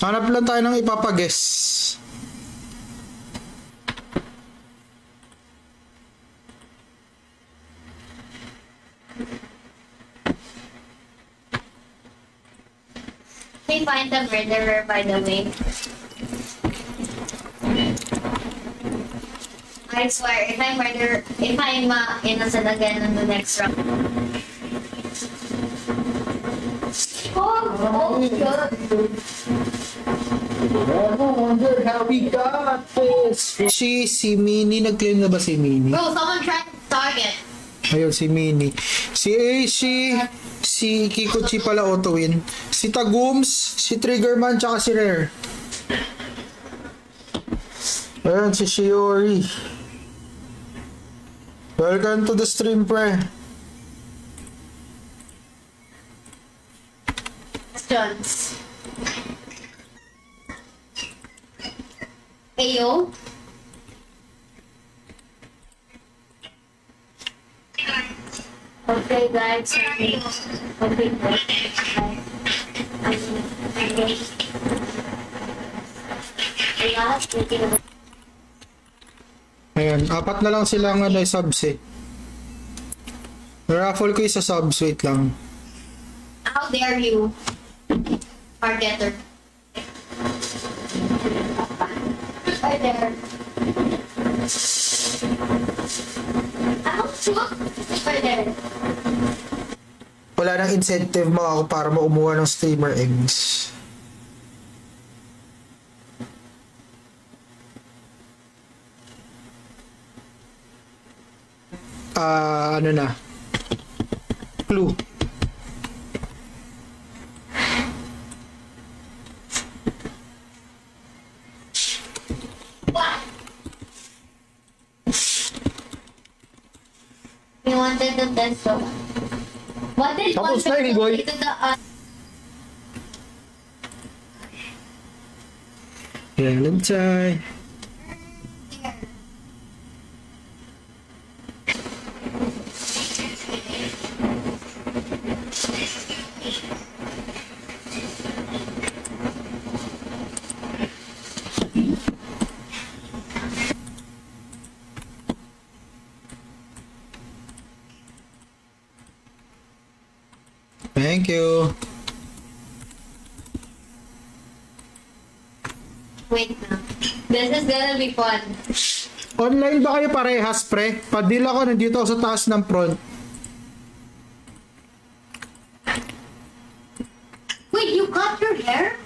Hanap lang tayo ng ipapag-guess. We find the murderer, by the way. I swear, if I'm innocent again in the next round. Oh, good. I wonder how we got this. Si Mini, nag-claim na ba si Mini? Bro, someone tried to target. Ayun, si Mini. Si Aishi, si Kikuchi pala auto-win. Si Tagums, si Triggerman, tsaka si Rare. Ayun, si Shiori. Welcome to the stream, pre. Questions. Ayo. Okay, guys. Okay, Ayan, apat na lang silang subs eh. Raffle ko isa subs, wait lang. How dare you, marketer? Right there. Right there. Wala nang incentive mo ako para maumuha ng streamer eggs. Ano na? Clue. We wanted the test so. What did Tapos one na yun, boy. to the Valentine. Thank you. Wait na. This is gonna be fun. Online ba kayo parehas, pre? Padil ako, nandito ako sa taas ng front. Wait, you cut your hair?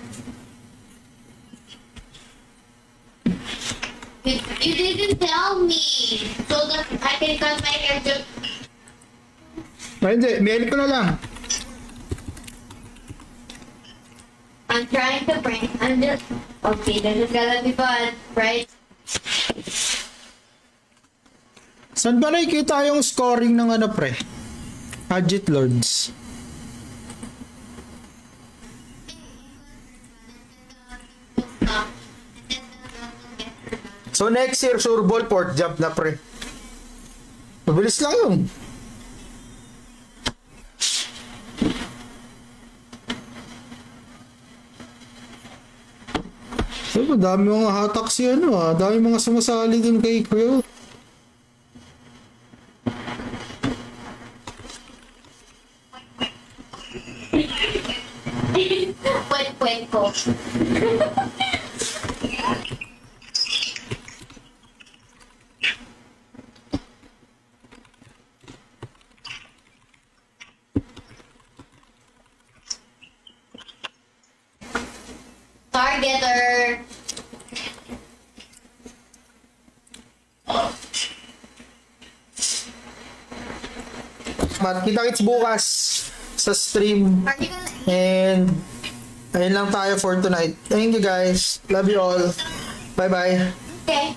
You didn't tell me so that I can cut my hair just. Ay, hindi. Mail ko na lang. I'm trying to prank. I'm just okay. This is gonna be fun, right? Saan ba nakikita yung scoring ng pre? Agit Lords. So next year, sure ball, port jump na, pre. Mabilis lang yun. So, dami mga hatak si dami mga sumasali dun kay Quill. Kwek-kwek ko. Targeter. Kita-kits bukas sa stream. Are you gonna And ayun lang tayo for tonight. Thank you guys. Love you all. Bye-bye. okay?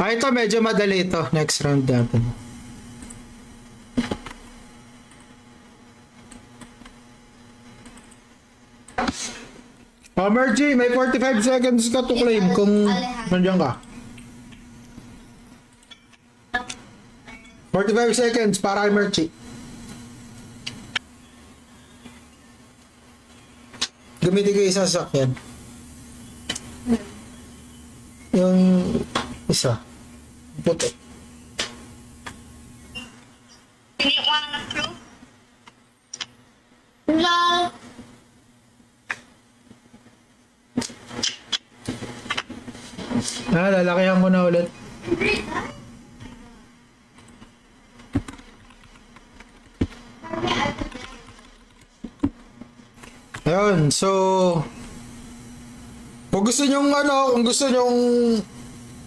Ito medyo madali ito. Next round natin. Mergy, may 45 seconds ka to claim kung nandiyan ka. 45 seconds para kay Mergy. Gamitin ko yung isa sa sakyan. Yung isa. Puti. No. Lalakihan ko na ulit. Ayun, so kung gusto nyong kung gusto nyong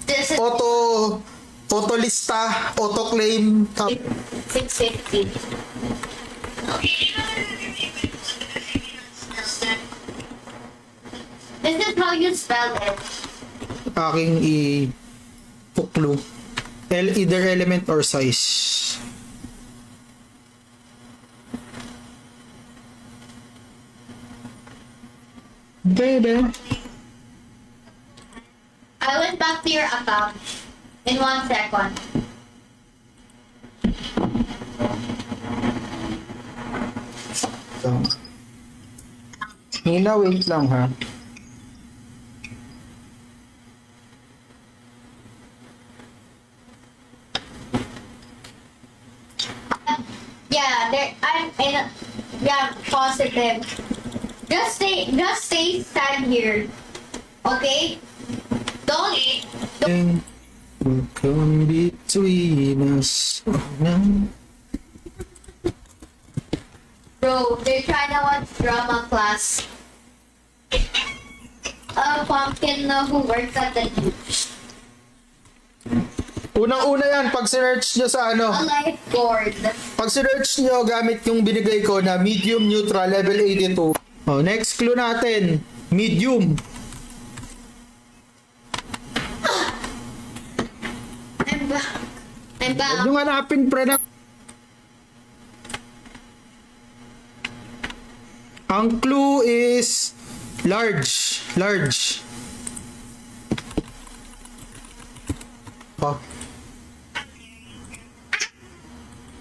This is auto lista, auto claim, 650. This is how you spell it. aking i-tuklo. Either element or size. Baby. I went back to your account in 1 second. Hina, wait lang ha. Yeah, there. I'm in. Yeah, positive. Just stay stand here. Okay? Don't. Will come between us. Oh, no. Bro, they're trying to watch drama class. A pumpkin who works at the beach. Unang-una yan, pag search nyo sa A lifeguard. pag search nyo gamit yung binigay ko na medium neutral level 82. Oh, next clue natin, medium. I'm back. I'm Huwag back. nyo hanapin pre na. Ang clue is large. Large. Oh.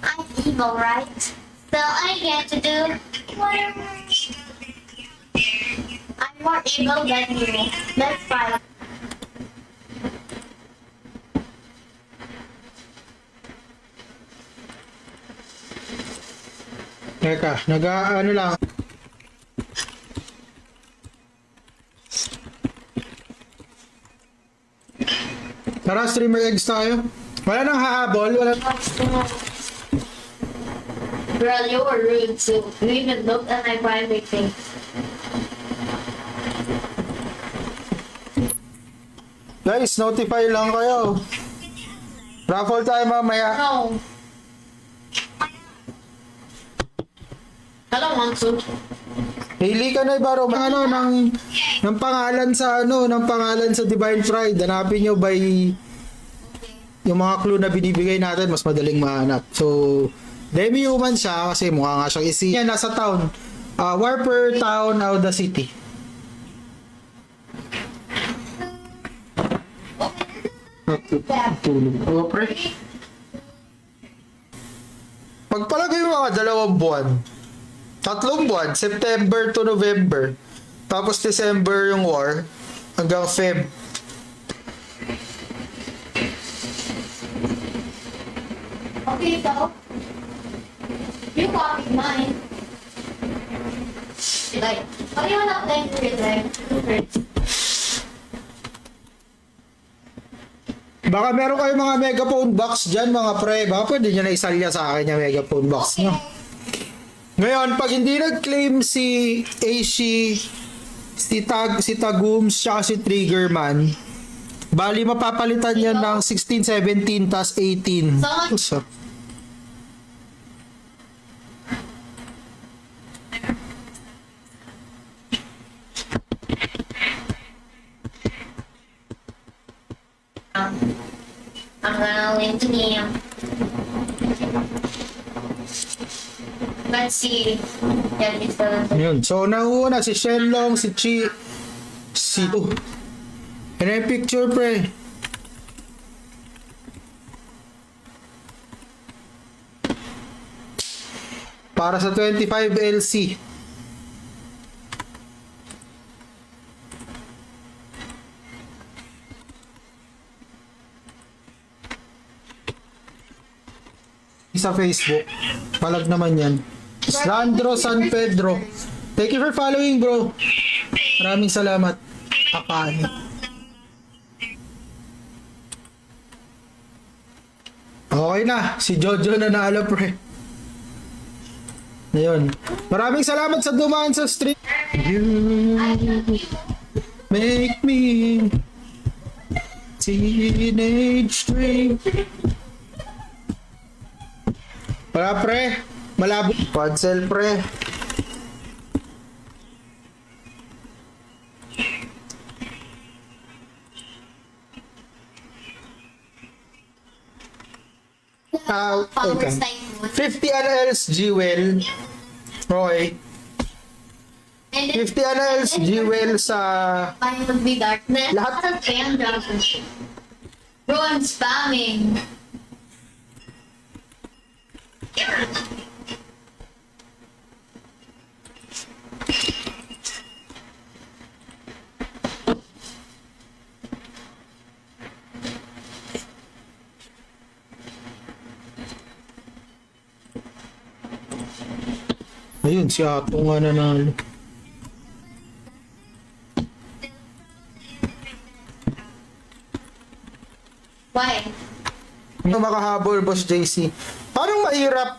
I'm evil, right? So I get to do whatever. I'm more evil than you. Let's fight. Teka, ano lang. Tara, streamer eggs tayo. Wala nang hahabol, wala. Girl, you were rude too. You even looked at my private thing. Guys, notify lang kayo. Raffle tayo mamaya. No. I don't want to. Pili ka na ibaro ng pangalan sa ng pangalan sa Divine Pride. Hanapin nyo by yung mga clue na binibigay natin, mas madaling mahanap. So, demi-human siya kasi mukha nga siyang isi. Yan, nasa town. Warper Town, Auda City. Tulog. Oh, pre. Pagpalagay mo mga 2 buwan, 3 buwan, September to November, tapos December yung war, hanggang Feb. Okay, so you copied mine. Like, what do you want to play with like? Baka meron kayo mga megaphone box dyan, mga pre. Baka pwede nyo na isalya sa akin yung megaphone box nyo. Ngayon, pag hindi nag-claim si Aishi, si Tagums, tsaka si Triggerman, bali mapapalitan yan ng 16, 17, tas 18. So, I'm gonna link to him. Let's see. Yeah, he's the yun. So, nauna si Shenlong, si ano yung picture, pre? Para sa 25 LC. sa Facebook. Palag naman yan. Sandro San Pedro. Thank you for following, bro. Maraming salamat. Apaan. Okay na. Si Jojo na naalo, pre. Ayun. Maraming salamat sa dumaan sa stream. You make me teenage dream. Para, pre. Malabo. Padsel, pre. Followers okay. tayo mo. 50 NLs, Jewel. Roy. And then, 50 NLs, Jewel sa... mine would be darkness. Lahat. Lahat of fan jobs. Bro, I'm spamming. Ayun, si Ato nga nanalo. Why? Ano makahabol, Boss JC? Parang mahirap.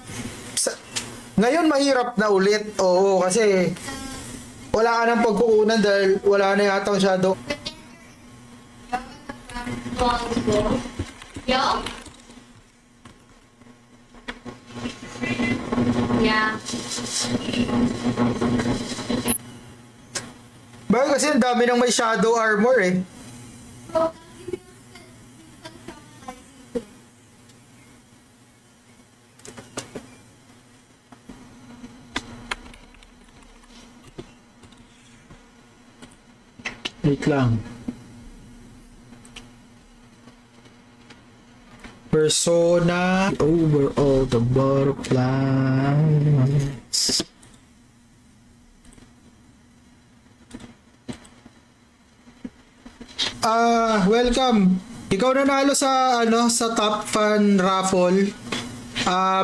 Ngayon mahirap na ulit. Oo, kasi wala ka ng pagkukunan dahil wala na yata shadow. Yo? Yeah. Bakit kasi ang dami ng may shadow armor eh. Wait lang. Persona over all the butterflies. Welcome. Ikaw nanalo sa sa Top Fan Raffle.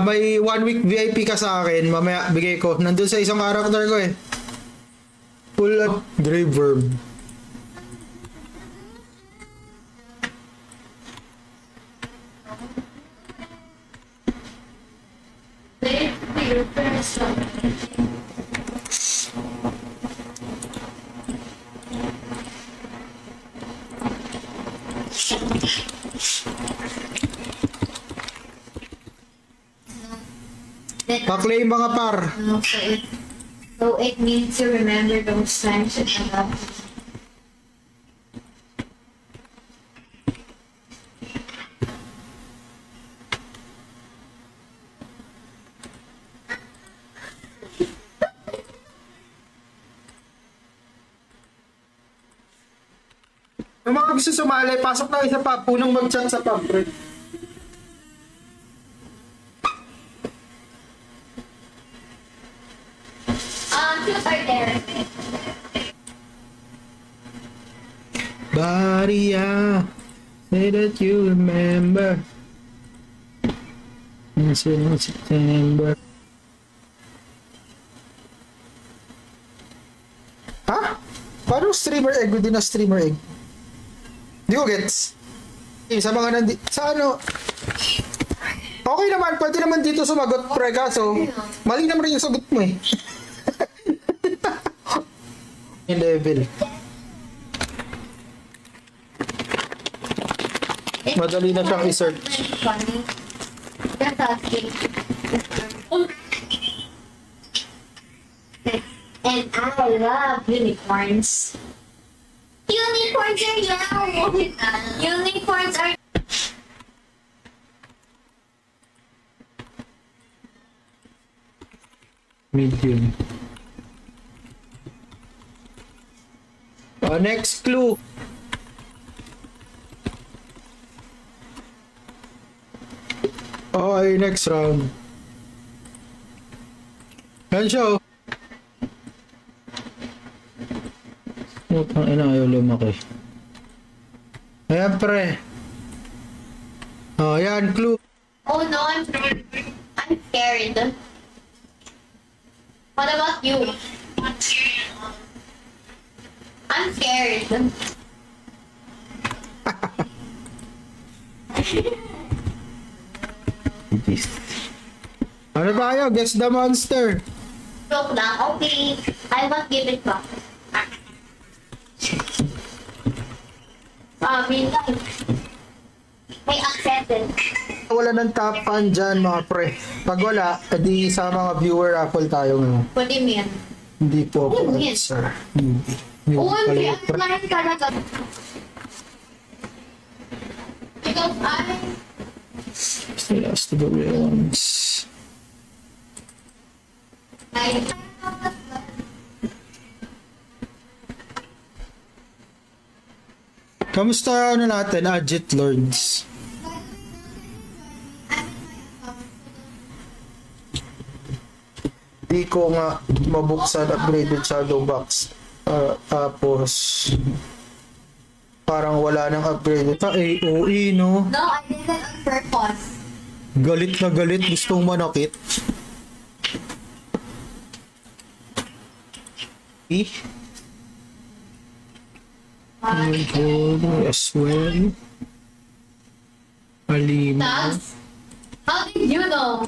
May 1 week VIP ka sa akin. Mamaya bigay ko. Nandun sa isang character ko eh. Full of Grave Worm. Pa-claim mga par. So it means to remember those times that I love you. Yung mga gusto sumali, pasok na isa pa. Punong mag-chat sa pub, pre. Two are there. Baria, say that you remember. It's in September. Ha? Paano streamer egg din na streamer egg? Di ko gets. Sa mga sa ano? Okay naman, pwede naman dito sumagot pre kaso mali naman rin yung sagot mo eh. Yung level. Madali na siyang i-search. Funny. Just asking. And I love unicorns. Unicorns are yellow. Unicorns are Medium. Next clue. Okay, next round. Yan siya oh. Putang ina, ayaw lumaki. Ayan pre. Oh, yan, clue. Oh no, I'm scared. What about you? I'm scared. Ano tayo? Guess the monster. Joke lang. Okay. I won't give it back. Sabi lang. May accepted. Wala ng top fan dyan mga pre. Pag wala, edi sa mga viewer raffle tayo ngayon. What do you mean? Hindi po Ano ako yun? answer. Hindi. Hindi OMG, pala ang pre. lahat talaga. Because Still has to do with ones. I Kamusta ano natin, Adjit Lords? Di ko nga mabuksan upgraded shadow box. Tapos parang wala nang upgraded. Ta AOE no? No, I did it on purpose. Galit na galit, gustong manakit. Eh? As well. Alina. Tags? How did you know?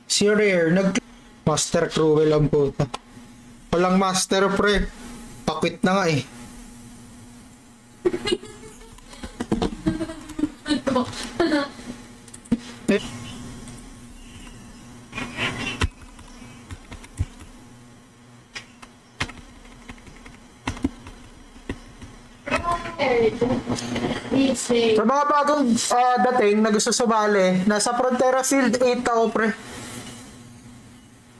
Si Rare, Master Cruel ang puta. Walang master pre. Pakwit na nga eh. Eh, Sa mga bagong dating na gusto sumali, nasa Frontera Field 8 ako pre.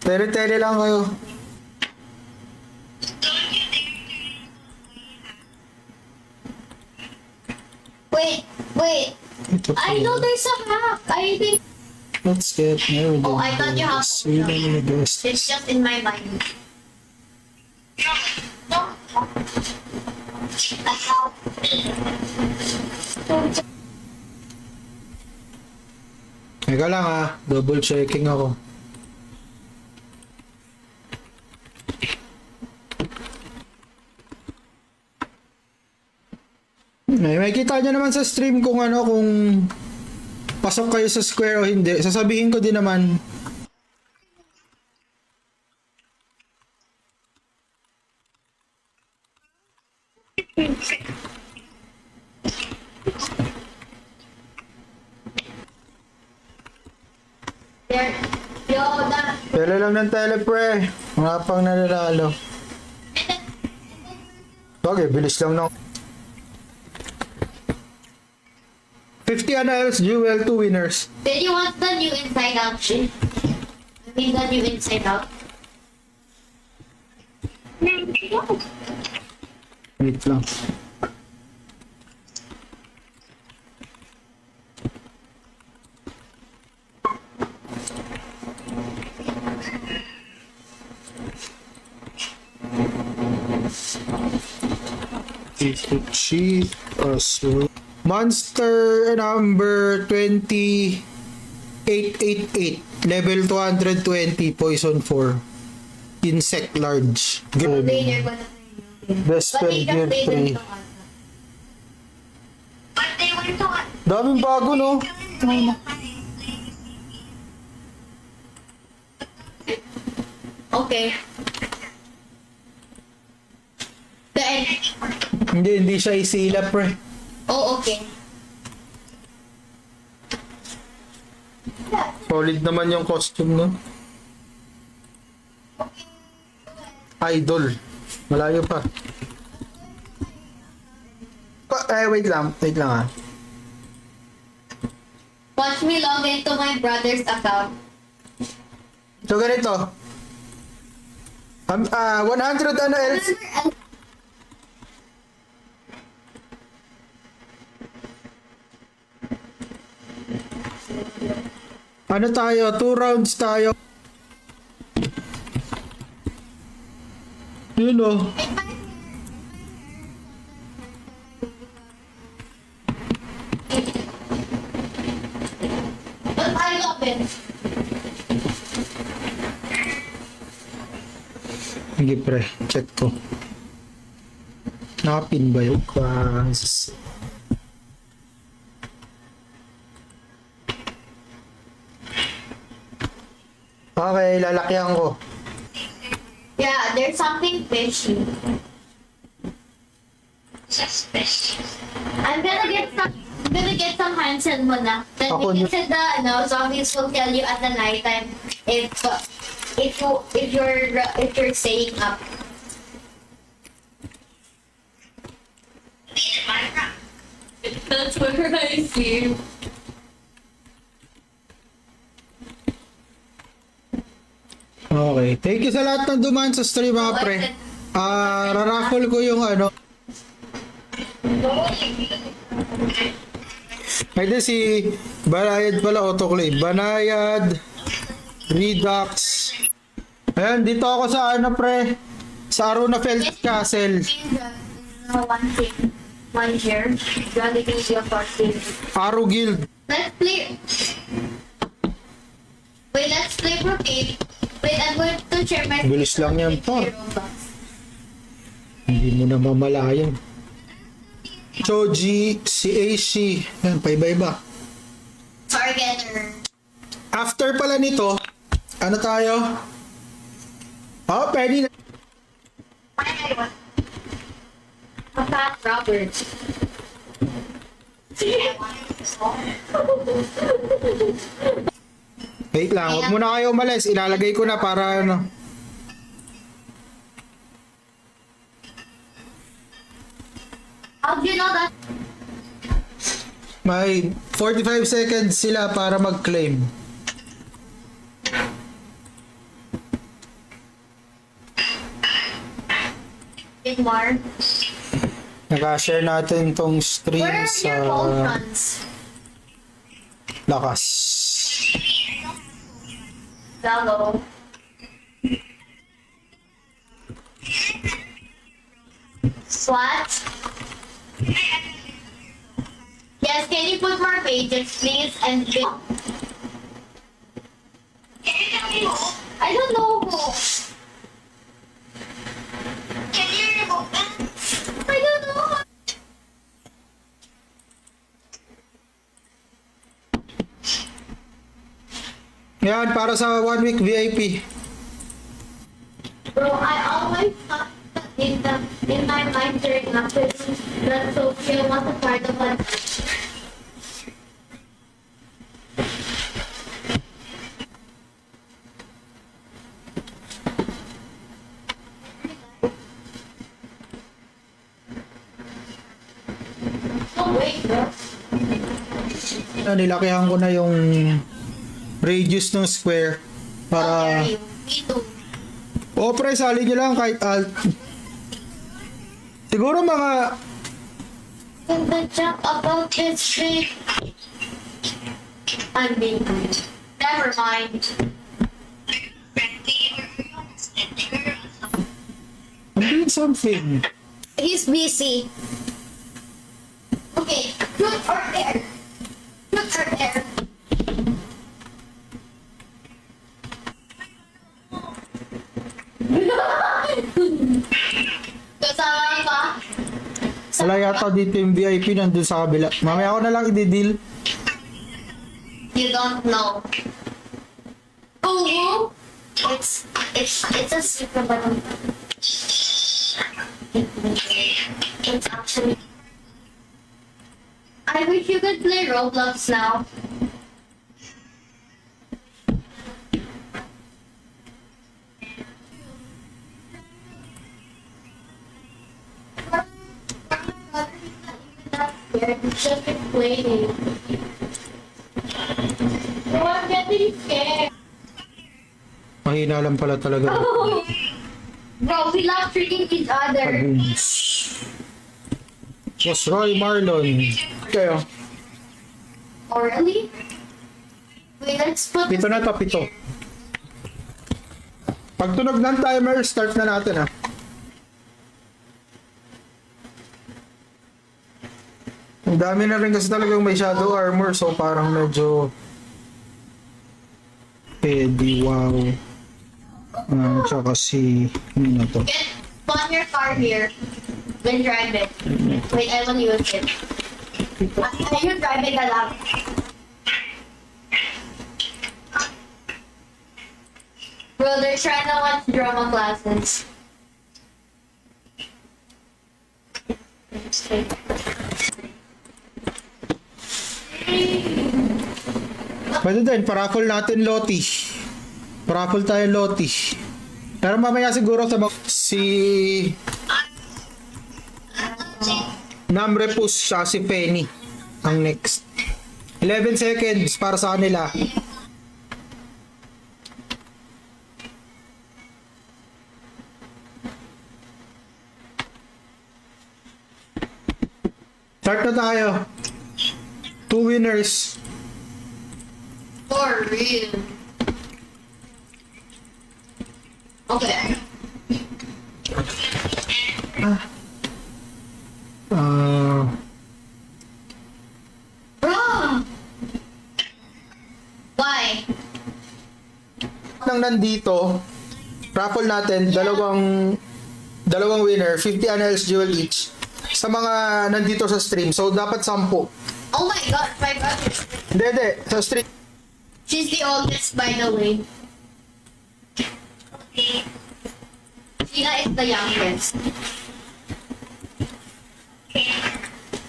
Tele-tele lang kayo. Wait. Ito I know there's a hack. I think Let's get married. Oh, I thought you have- We don't need this. it's just in my mind. Teka lang ha, double checking ako. May kita nyo naman sa stream kung ano, kung pasok kayo sa square o hindi. Sasabihin ko din naman. There. Yo, that. Tele lang ng tele pre. Mga pang nanalo. Okay, bilis lang ng 50 annals, jewel, 2 winners. Did you want the new Inside Out shit? I mean the new Inside Out. Wait lang. Cheat as well. Monster number 20888, level 220, poison 4. Insect large. Later, Good. gonna Best But spell they gear just played 3. it But they went on. Daming bago no? Okay. The end. Hindi siya isilap pre. Oh, okay. Solid naman yung costume no? Idol. Malayo pa. Wait lang ah. Watch me log into my brother's account. So ganito. 100 ano else? Ano tayo? 2 rounds tayo. Yun o. But I love it. Sige pre, check ko. Nakapin ba yung class? Okay, lalakyan ko. Yeah, there's something fishy. Suspicious. I'm gonna get some Hansen muna. Then Ako because the zombies will tell you at the nighttime if you're staying up. That's where I see. Okay, thank you sa lahat ng dumaan sa stream mga pre. Raraffle ko yung ano. Ito si Banayad pala, autoclave. Banayad, Redux. Ayan, dito ako sa ano pre. Sa Arunafelt Castle. One thing. One here. Gonna give you a party. Aru Guild. Let's play. Wait, let's play Brocade. Wait, I'm going to share my Bilis lang yan, pa. Roblox. Hindi mo na mamalayan. Choji, si Aishi. Yan, paiba-iba. Targeter. After pala nito, ano tayo? Oh, pwede na. A fat Robert. Wait lang, huwag muna kayo umalis. Ilalagay ko na para ano. How do you know that? May 45 seconds sila para mag-claim. In more. Naka-share natin tong stream Where are sa your Voltrons? lakas. Hello. SWAT? Yes, can you put more pages, please? And I don't know who. Can you remove them? I don't know. Yan, para sa 1 week VIP. Bro, I always thought that in my mind during afternoon that Sophia was a part of it. Oh wait, bro. Nilakihan ko na yung radius ng square How para dare you? Me too. o pre, sali nyo lang kahit alt. Siguro mga In the jump about this street. I'm being never mind. I'm doing something. He's busy. Okay, good or air. Good or air. Kasama ka? Wala yata dito yung VIP nandun sa kabila. Mamaya ako na lang i-deal. You don't know. Oh, it's a secret, but it's actually. I wish you could play Roblox now. He's just explaining. Oh, I'm getting scared. Mahina lang pala talaga. Bro, we love tricking each other. Kaboons. Was Roy Marlon. Kayo. Oh, really? Wait, let's put Pito na to, pito. Pag tunog ng timer, start na natin ha. Ang dami na rin kasi talagang may shadow armor, so parang medyo pwede, wow. Tsaka si... Ano na to? Get spawn your car here. Then drive it. Wait, I will use it. Are you driving a lot? Bro, they're trying to watch drama classes. Pwede din, paraffle natin Loti. Paraffle tayo Loti. Pero mamaya siguro sa si Namrepus siya si Penny ang next. 11 seconds para sa kanila. Start na tayo. 2 winners. For real. Okay. Bro! Why? Nang nandito, raffle natin, dalawang winner, 50 NLs jewel each. Sa mga nandito sa stream. So, dapat 10. Oh my god, my brother. Hindi. Sa stream. She's the oldest, by the way. Sheena is the youngest.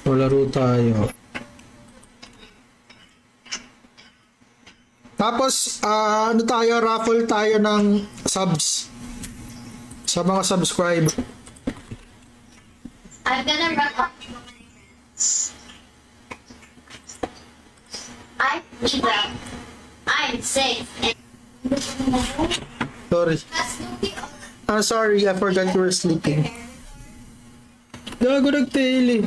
Laro tayo. Tapos, ano tayo, raffle tayo ng subs. Sa mga subscribe. I'm gonna run up. I'm Libra. I'm 6. And Sorry. I'm sorry, I forgot you were sleeping. Gago nag-tail eh.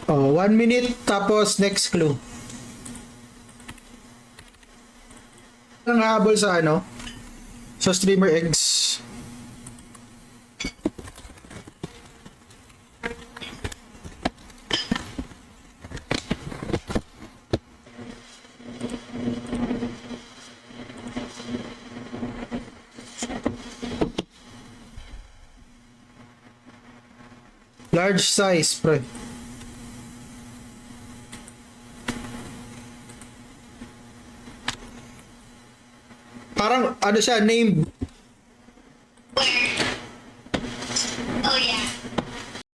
Oh, 1 minute tapos next clue. Ang habol sa ano? Sa streamer eggs. Large size, pre. Parang ano siya, name. where? Oh yeah.